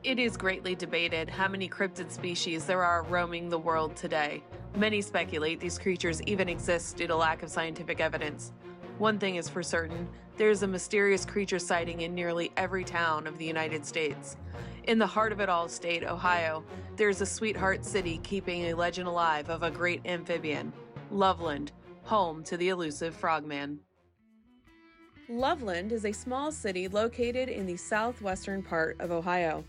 It is greatly debated how many cryptid species there are roaming the world today. Many speculate these creatures even exist due to lack of scientific evidence. One thing is for certain, there is a mysterious creature sighting in nearly every town of the United States. In the heart of it all state, Ohio, there is a sweetheart city keeping a legend alive of a great amphibian, Loveland, home to the elusive Frogman. Loveland is a small city located in the southwestern part of Ohio.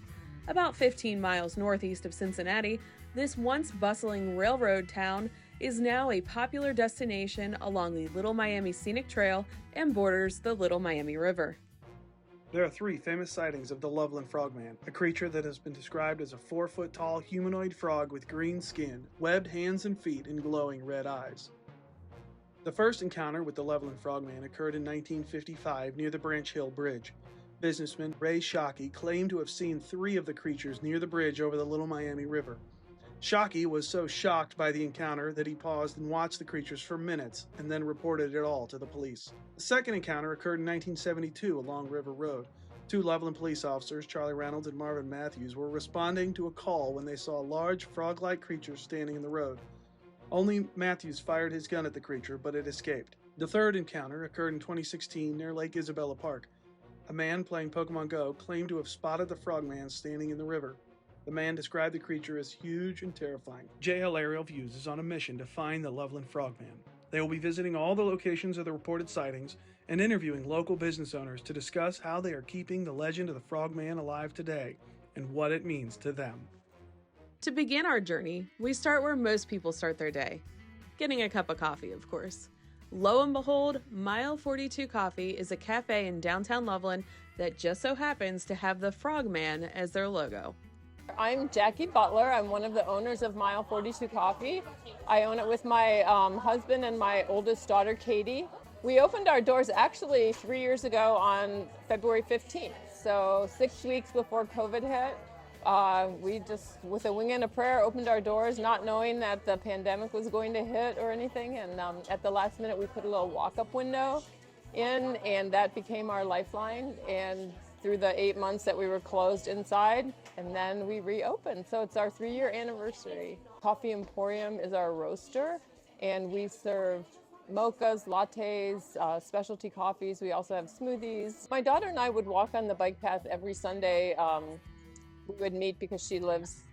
About 15 miles northeast of Cincinnati, this once bustling railroad town is now a popular destination along the Little Miami Scenic Trail and borders the Little Miami River. There are 3 famous sightings of the Loveland Frogman, a creature that has been described as a 4-foot-tall humanoid frog with green skin, webbed hands and feet, and glowing red eyes. The first encounter with the Loveland Frogman occurred in 1955 near the Branch Hill Bridge. Businessman Ray Shockey claimed to have seen 3 of the creatures near the bridge over the Little Miami River. Shockey was so shocked by the encounter that he paused and watched the creatures for minutes and then reported it all to the police. The second encounter occurred in 1972 along River Road. 2 Loveland police officers, Charlie Reynolds and Marvin Matthews, were responding to a call when they saw a large frog-like creature standing in the road. Only Matthews fired his gun at the creature, but it escaped. The third encounter occurred in 2016 near Lake Isabella Park. A man playing Pokemon Go claimed to have spotted the Frogman standing in the river. The man described the creature as huge and terrifying. JL Aerial Views is on a mission to find the Loveland Frogman. They will be visiting all the locations of the reported sightings and interviewing local business owners to discuss how they are keeping the legend of the Frogman alive today and what it means to them. To begin our journey, we start where most people start their day, getting a cup of coffee, of course. Lo and behold, Mile 42 Coffee is a cafe in downtown Loveland that just so happens to have the Frogman as their logo. I'm Jackie Butler. I'm one of the owners of Mile 42 Coffee. I own it with my husband and my oldest daughter, Katie. We opened our doors actually 3 years ago on February 15th, so 6 weeks before COVID hit. We just, with a wing and a prayer, opened our doors, not knowing that the pandemic was going to hit or anything. And at the last minute, we put a little walk-up window in, and that became our lifeline. And through the 8 months that we were closed inside, and then we reopened. So it's our 3-year anniversary. Coffee Emporium is our roaster, and we serve mochas, lattes, specialty coffees. We also have smoothies. My daughter and I would walk on the bike path every Sunday. We would meet because she lives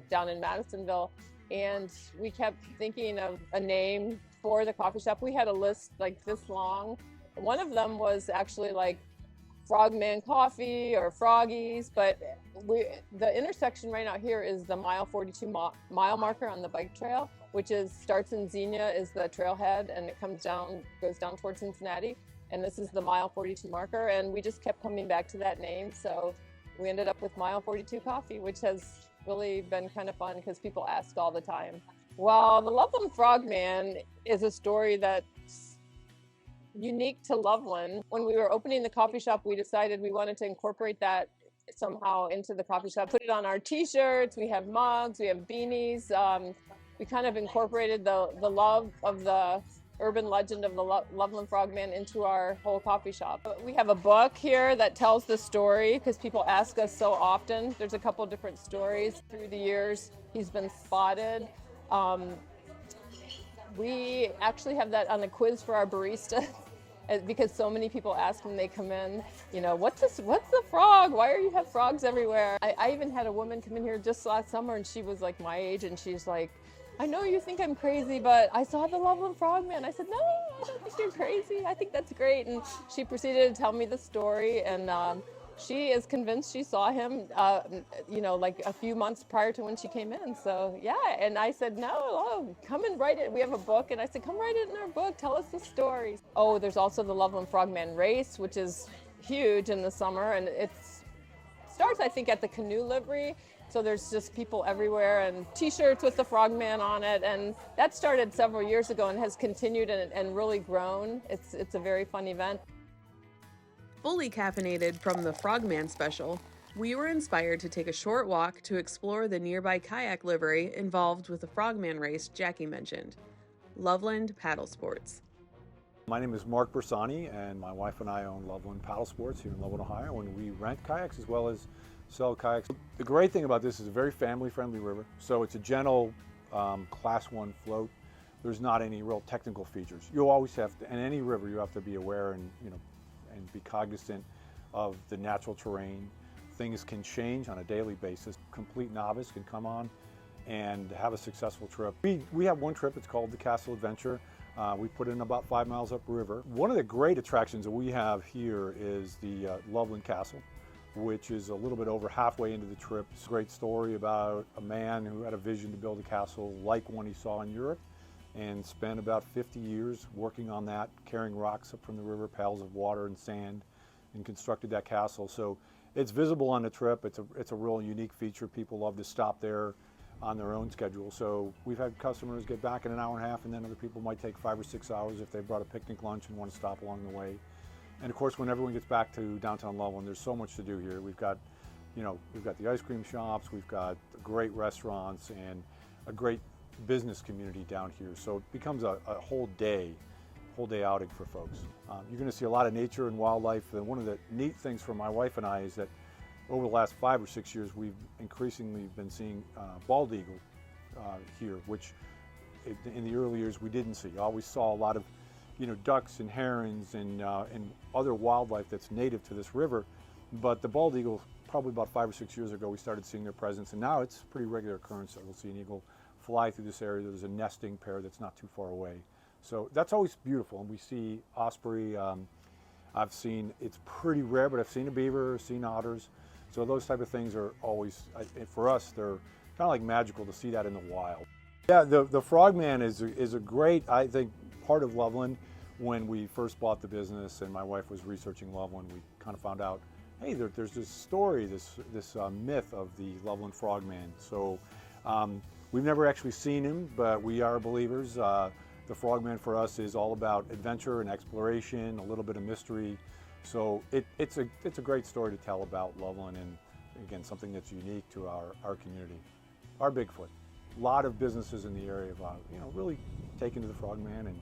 down in Madisonville, and we kept thinking of a name for the coffee shop. We had a list like this long. One of them was actually like Frogman Coffee or Froggies, but the intersection right out here is the Mile 42 mile marker on the bike trail, which starts in Xenia, is the trailhead, and it goes down towards Cincinnati, and this is the Mile 42 marker, and we just kept coming back to that name, so we ended up with Mile 42 Coffee, which has really been kind of fun because people ask all the time. Well, the Loveland Frogman is a story that's unique to Loveland. When we were opening the coffee shop, we decided we wanted to incorporate that somehow into the coffee shop. Put it on our t-shirts, we have mugs, we have beanies. We kind of incorporated the love of the urban legend of the Loveland Frogman into our whole coffee shop. We have a book here that tells the story because people ask us so often. There's a couple different stories through the years. He's been spotted. We actually have that on a quiz for our barista because so many people ask when they come in, what's the frog? Why do you have frogs everywhere? I even had a woman come in here just last summer, and she was like my age, and she's like, I know you think I'm crazy, but I saw the Loveland Frogman. I said, no, I don't think you're crazy. I think that's great. And she proceeded to tell me the story, and she is convinced she saw him, like a few months prior to when she came in. So, yeah, and I said, no, come and write it. We have a book, and I said, come write it in our book. Tell us the stories. Oh, there's also the Loveland Frogman race, which is huge in the summer, and it starts, I think, at the canoe livery. So there's just people everywhere and t-shirts with the Frogman on it. And that started several years ago and has continued and really grown. It's a very fun event. Fully caffeinated from the Frogman special, we were inspired to take a short walk to explore the nearby kayak livery involved with the Frogman race Jackie mentioned, Loveland Paddlesports. My name is Mark Bersani, and my wife and I own Loveland Paddlesports here in Loveland, Ohio, and we rent kayaks as well as sell kayaks. The great thing about this is a very family-friendly river. So it's a gentle Class 1 float. There's not any real technical features. You'll always have to, in any river, you have to be aware and and be cognizant of the natural terrain. Things can change on a daily basis. Complete novice can come on and have a successful trip. We have one trip, it's called the Castle Adventure. We put in about 5 miles upriver. One of the great attractions that we have here is the Loveland Castle, which is a little bit over halfway into the trip. It's a great story about a man who had a vision to build a castle like one he saw in Europe and spent about 50 years working on that, carrying rocks up from the river, pails of water and sand, and constructed that castle. So it's visible on the trip. It's a real unique feature. People love to stop there on their own schedule. So we've had customers get back in an hour and a half, and then other people might take 5 or 6 hours if they brought a picnic lunch and want to stop along the way. And of course, when everyone gets back to downtown Loveland, there's so much to do here. We've got the ice cream shops, we've got great restaurants, and a great business community down here. So it becomes a whole day outing for folks. You're going to see a lot of nature and wildlife. And one of the neat things for my wife and I is that over the last 5 or 6 years, we've increasingly been seeing bald eagle here, which in the early years we didn't see. Always saw a lot of ducks and herons and other wildlife that's native to this river. But the bald eagle, probably about 5 or 6 years ago, we started seeing their presence, and now it's a pretty regular occurrence that we'll see an eagle fly through this area. There's a nesting pair that's not too far away. So that's always beautiful. And we see osprey. It's pretty rare, but I've seen a beaver, seen otters. So those type of things are always, for us, they're kind of like magical to see that in the wild. Yeah, the Frogman is a great, I think, part of Loveland. When we first bought the business and my wife was researching Loveland, we kind of found out, hey, there's this story, this myth of the Loveland Frogman. So we've never actually seen him, but we are believers. The Frogman for us is all about adventure and exploration, a little bit of mystery. So it's a great story to tell about Loveland, and again, something that's unique to our community. Our Bigfoot. A lot of businesses in the area have really taken to the Frogman, and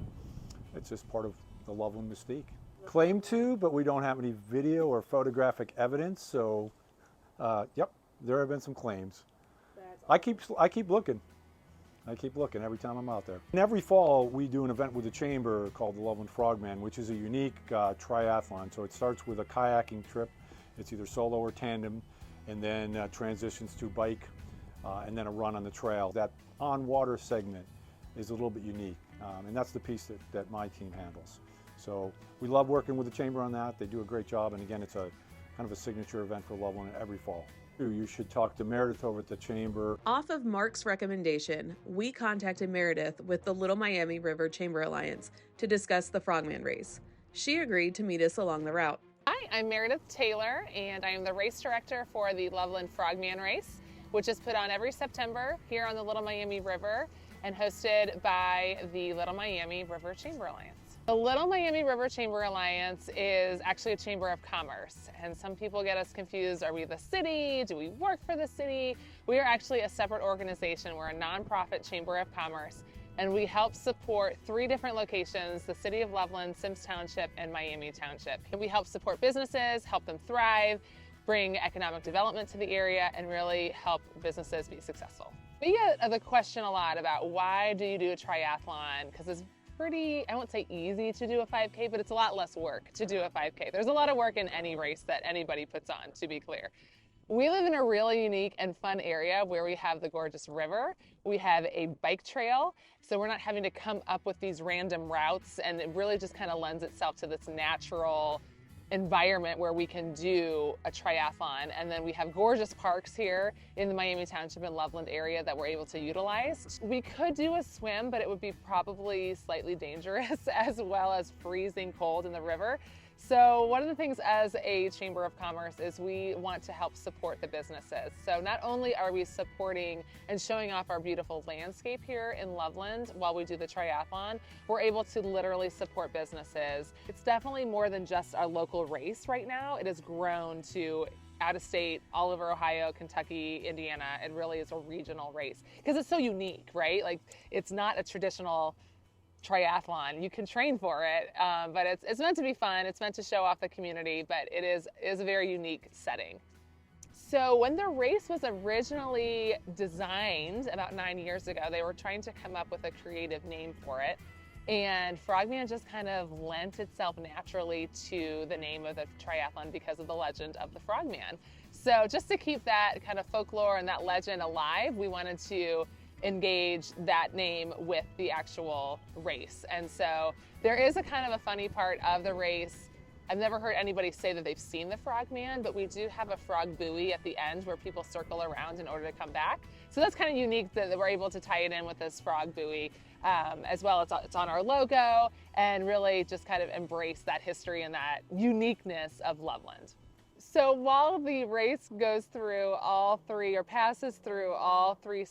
it's just part of the Loveland mystique. Claim to, but we don't have any video or photographic evidence. So, yep, there have been some claims. I keep looking. I keep looking every time I'm out there. And every fall, we do an event with the Chamber called the Loveland Frogman, which is a unique triathlon. So it starts with a kayaking trip. It's either solo or tandem, and then transitions to bike, and then a run on the trail. That on-water segment is a little bit unique, and that's the piece that my team handles. So we love working with the Chamber on that. They do a great job, and again, it's a kind of a signature event for Loveland every fall. You should talk to Meredith over at the Chamber. Off of Mark's recommendation, we contacted Meredith with the Little Miami River Chamber Alliance to discuss the Frogman race. She agreed to meet us along the route. Hi, I'm Meredith Taylor, and I am the race director for the Loveland Frogman race, which is put on every September here on the Little Miami River and hosted by the Little Miami River Chamber Alliance. The Little Miami River Chamber Alliance is actually a chamber of commerce, and some people get us confused. Are we the city? Do we work for the city? We are actually a separate organization. We're a nonprofit chamber of commerce, and we help support 3 different locations: the city of Loveland, Sims Township, and Miami Township. And we help support businesses, help them thrive, bring economic development to the area, and really help businesses be successful. We get the question a lot about, why do you do a triathlon? Because it's pretty, I won't say easy to do a 5K, but it's a lot less work to do a 5K. There's a lot of work in any race that anybody puts on, to be clear. We live in a really unique and fun area where we have the gorgeous river. We have a bike trail, so we're not having to come up with these random routes, and it really just kind of lends itself to this natural environment where we can do a triathlon. And then we have gorgeous parks here in the Miami Township and Loveland area that we're able to utilize. We could do a swim, but it would be probably slightly dangerous as well as freezing cold in the river. So one of the things as a Chamber of Commerce is we want to help support the businesses. So not only are we supporting and showing off our beautiful landscape here in Loveland while we do the triathlon, we're able to literally support businesses. It's definitely more than just our local race right now. It has grown to out of state, all over Ohio, Kentucky, Indiana. It really is a regional race because it's so unique, right? Like, it's not a traditional triathlon. You can train for it, but it's meant to be fun. It's meant to show off the community, but it is a very unique setting. So when the race was originally designed about 9 years ago, they were trying to come up with a creative name for it. And Frogman just kind of lent itself naturally to the name of the triathlon because of the legend of the Frogman. So just to keep that kind of folklore and that legend alive, we wanted to engage that name with the actual race. And so there is a kind of a funny part of the race. I've never heard anybody say that they've seen the Frogman, but we do have a frog buoy at the end where people circle around in order to come back. So that's kind of unique that we're able to tie it in with this frog buoy as well. It's on our logo, and really just kind of embrace that history and that uniqueness of Loveland. So while the race goes through all three, or passes through all three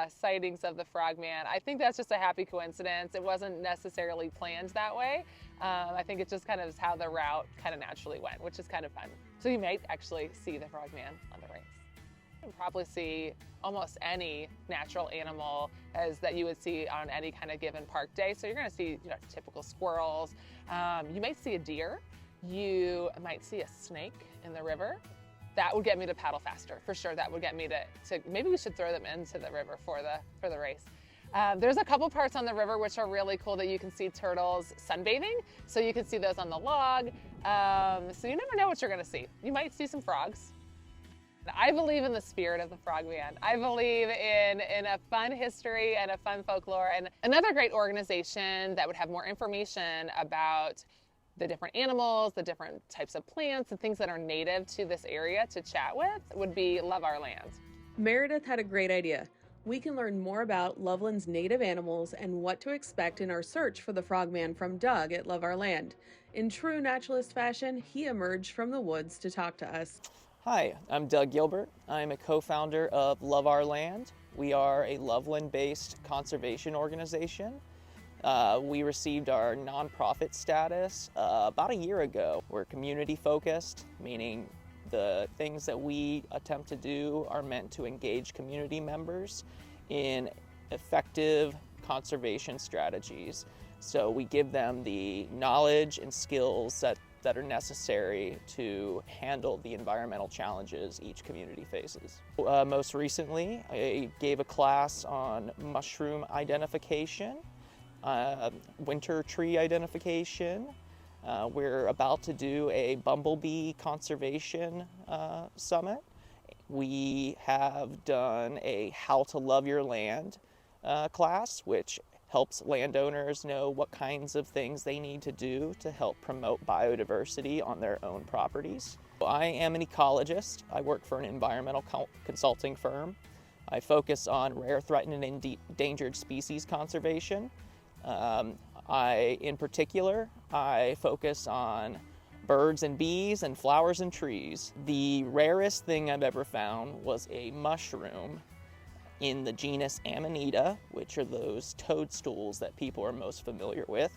sightings of the Frogman, I think that's just a happy coincidence. It wasn't necessarily planned that way. I think it just kind of is how the route kind of naturally went, which is kind of fun. So you might actually see the Frogman on the race. You can probably see almost any natural animal that you would see on any kind of given park day. So you're going to see, typical squirrels. You might see a deer. You might see a snake in the river. That would get me to paddle faster, for sure. That would get me to maybe we should throw them into the river for the race. There's a couple parts on the river which are really cool that you can see turtles sunbathing. So you can see those on the log. So you never know what you're going to see. You might see some frogs. I believe in the spirit of the Frogman. I believe in a fun history and a fun folklore. And another great organization that would have more information about the different animals, the different types of plants, and things that are native to this area to chat with would be Love Our Land. Meredith had a great idea. We can learn more about Loveland's native animals and what to expect in our search for the Frogman from Doug at Love Our Land. In true naturalist fashion, he emerged from the woods to talk to us. Hi, I'm Doug Gilbert. I'm a co-founder of Love Our Land. We are a Loveland-based conservation organization. We received our nonprofit status about a year ago. We're community-focused, meaning the things that we attempt to do are meant to engage community members in effective conservation strategies. So we give them the knowledge and skills that are necessary to handle the environmental challenges each community faces. Most recently, I gave a class on mushroom identification, winter tree identification. We're about to do a bumblebee conservation summit. We have done a How to Love Your Land class, which helps landowners know what kinds of things they need to do to help promote biodiversity on their own properties. I am an ecologist. I work for an environmental consulting firm. I focus on rare, threatened, and endangered species conservation. In particular, I focus on birds and bees and flowers and trees. The rarest thing I've ever found was a mushroom in the genus Amanita, which are those toadstools that people are most familiar with.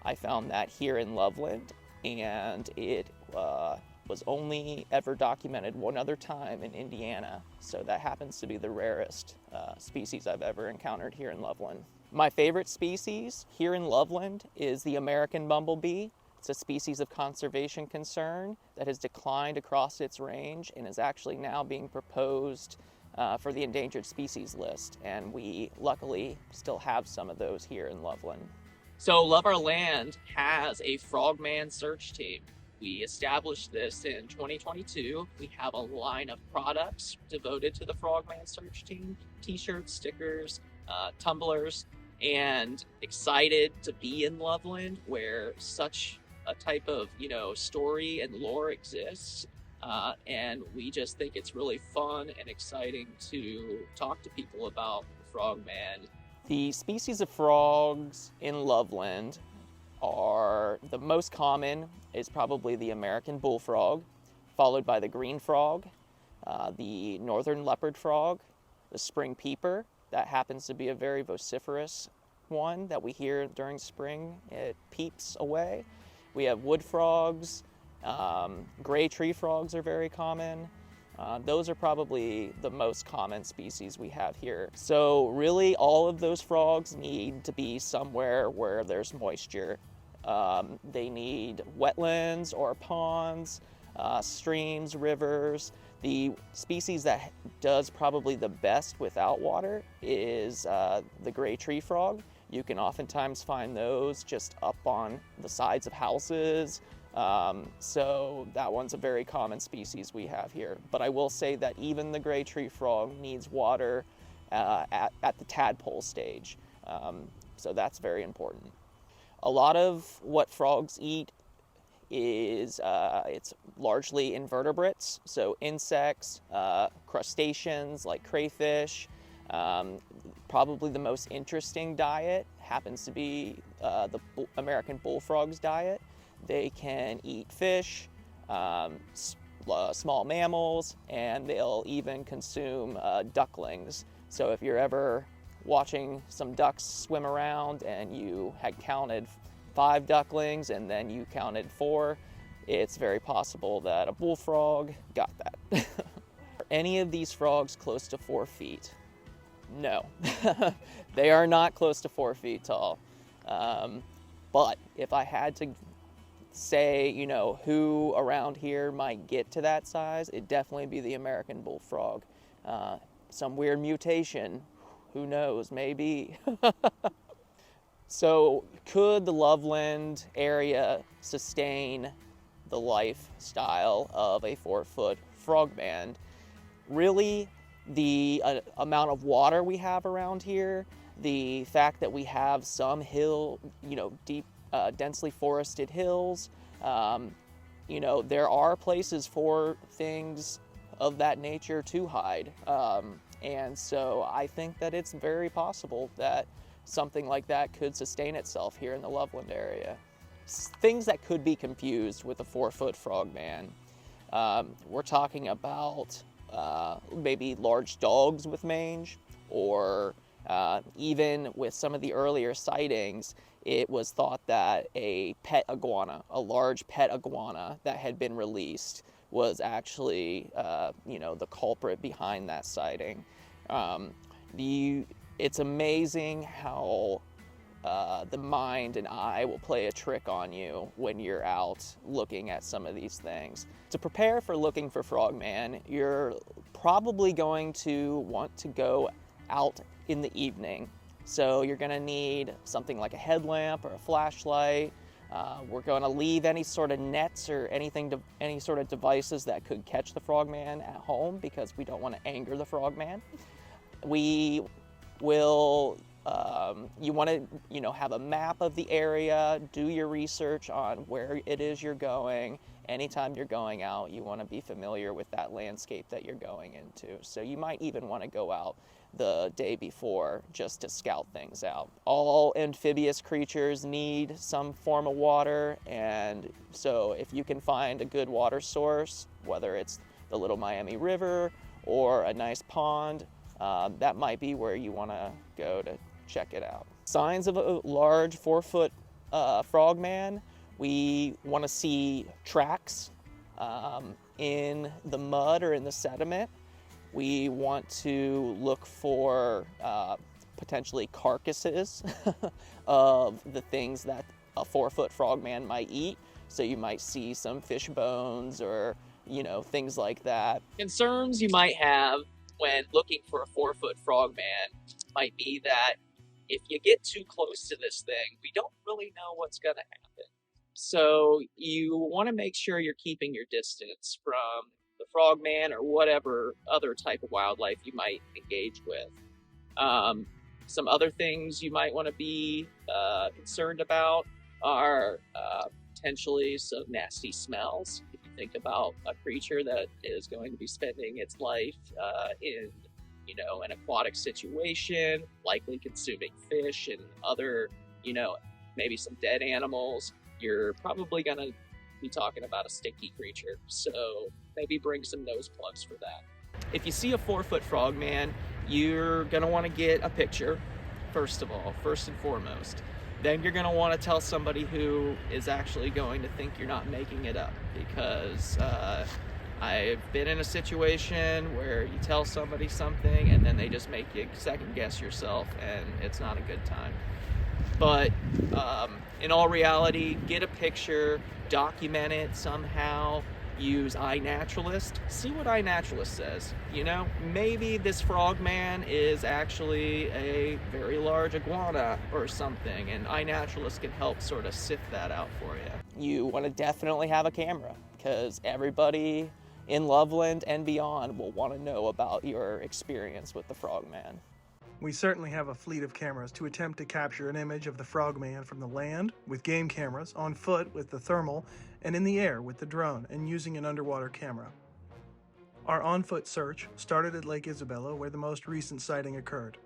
I found that here in Loveland, and it was only ever documented one other time in Indiana. So that happens to be the rarest species I've ever encountered here in Loveland. My favorite species here in Loveland is the American bumblebee. It's a species of conservation concern that has declined across its range and is actually now being proposed for the endangered species list, and we luckily still have some of those here in Loveland. So Love Our Land has a Frogman search team. We established this in 2022. We have a line of products devoted to the Frogman search team: t-shirts, stickers, tumblers, and excited to be in Loveland where such a type of story and lore exists. And we just think it's really fun and exciting to talk to people about the Frogman. The species of frogs in Loveland are, the most common is probably the American bullfrog, followed by the green frog, the northern leopard frog, the spring peeper. That happens to be a very vociferous one that we hear during spring. It peeps away. We have wood frogs. Gray tree frogs are very common. Those are probably the most common species we have here. So really all of those frogs need to be somewhere where there's moisture. They need wetlands or ponds, streams, rivers. The species that does probably the best without water is the gray tree frog. You can oftentimes find those just up on the sides of houses. So that one's a very common species we have here. But I will say that even the gray tree frog needs water at the tadpole stage. So that's very important. A lot of what frogs eat is it's largely invertebrates, so insects, crustaceans like crayfish. Probably the most interesting diet happens to be the American bullfrog's diet. They can eat fish, small mammals, and they'll even consume ducklings. So if you're ever watching some ducks swim around and you had counted 5 ducklings and then you counted 4, it's very possible that a bullfrog got that. Are any of these frogs close to 4 feet? No, they are not close to 4 feet tall. But if I had to say, you know, who around here might get to that size, it'd definitely be the American bullfrog. Some weird mutation, who knows, maybe. So could the Loveland area sustain the lifestyle of a 4-foot frogman? Really, the amount of water we have around here, the fact that we have some deep, densely forested hills, there are places for things of that nature to hide. And so I think that it's very possible that something like that could sustain itself here in the Loveland area. Things that could be confused with a 4-foot frogman. We're talking about maybe large dogs with mange, or even with some of the earlier sightings, it was thought that a pet iguana, a large pet iguana that had been released, was actually the culprit behind that sighting. It's amazing how the mind and eye will play a trick on you when you're out looking at some of these things. To prepare for looking for frogman, you're probably going to want to go out in the evening. So you're going to need something like a headlamp or a flashlight. We're going to leave any sort of nets or any sort of devices that could catch the frogman at home, because we don't want to anger the frogman. We will, you want to, have a map of the area, do your research on where it is you're going. Anytime you're going out, you want to be familiar with that landscape that you're going into. So you might even want to go out the day before just to scout things out. All amphibious creatures need some form of water, and so if you can find a good water source, whether it's the Little Miami River or a nice pond, that might be where you want to go to check it out. Signs of a large 4-foot frogman: we want to see tracks in the mud or in the sediment. We want to look for potentially carcasses of the things that a 4-foot frogman might eat. So you might see some fish bones or, things like that. Concerns you might have when looking for a 4-foot frogman might be that if you get too close to this thing, we don't really know what's going to happen. So you want to make sure you're keeping your distance from the frogman or whatever other type of wildlife you might engage with. Some other things you might want to be concerned about are potentially some nasty smells. If you think about a creature that is going to be spending its life in an aquatic situation, likely consuming fish and other, maybe some dead animals, you're probably going to be talking about a stinky creature. So maybe bring some nose plugs for that. If you see a 4-foot frogman, you're going to want to get a picture, first and foremost. Then you're going to want to tell somebody who is actually going to think you're not making it up, because I've been in a situation where you tell somebody something and then they just make you second guess yourself, and it's not a good time. But in all reality, get a picture, document it somehow, use iNaturalist. See what iNaturalist says. You know, maybe this frogman is actually a very large iguana or something, and iNaturalist can help sort of sift that out for you. You want to definitely have a camera, because everybody in Loveland and beyond will want to know about your experience with the frogman. We certainly have a fleet of cameras to attempt to capture an image of the frogman from the land, with game cameras, on foot with the thermal, and in the air with the drone and using an underwater camera. Our on-foot search started at Lake Isabella, where the most recent sighting occurred.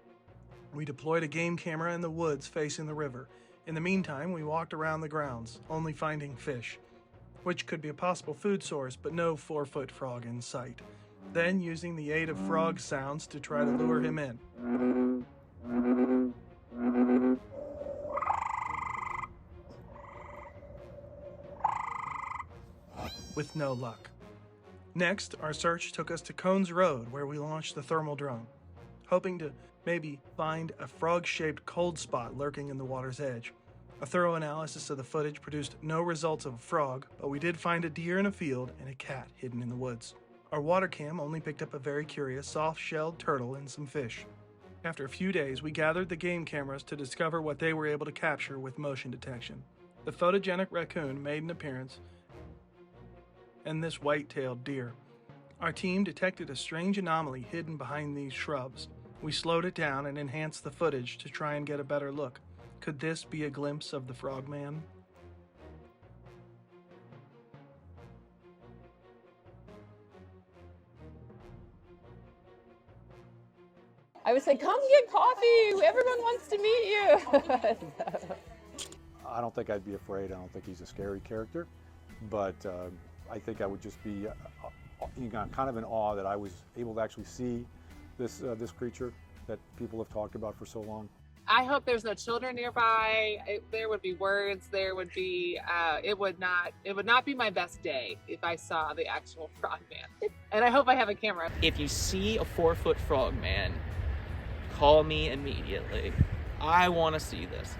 We deployed a game camera in the woods facing the river. In the meantime, we walked around the grounds, only finding fish, which could be a possible food source, but no 4-foot frog in sight. Then, using the aid of frog sounds to try to lure him in. With no luck. Next, our search took us to Cones Road, where we launched the thermal drone, hoping to maybe find a frog-shaped cold spot lurking in the water's edge. A thorough analysis of the footage produced no results of a frog, but we did find a deer in a field and a cat hidden in the woods. Our water cam only picked up a very curious soft-shelled turtle and some fish. After a few days, we gathered the game cameras to discover what they were able to capture with motion detection. The photogenic raccoon made an appearance, and this white-tailed deer. Our team detected a strange anomaly hidden behind these shrubs. We slowed it down and enhanced the footage to try and get a better look. Could this be a glimpse of the frogman? I would say, come get coffee. Everyone wants to meet you. I don't think I'd be afraid. I don't think he's a scary character, but I think I would just be kind of in awe that I was able to actually see this creature that people have talked about for so long. I hope there's no children nearby. There would be words. There would be. It would not be my best day if I saw the actual frogman. And I hope I have a camera. If you see a 4-foot frogman, call me immediately. I want to see this.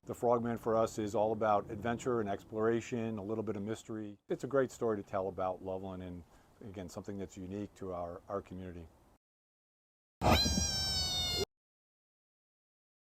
The Frogman for us is all about adventure and exploration, a little bit of mystery. It's a great story to tell about Loveland, and again, something that's unique to our community.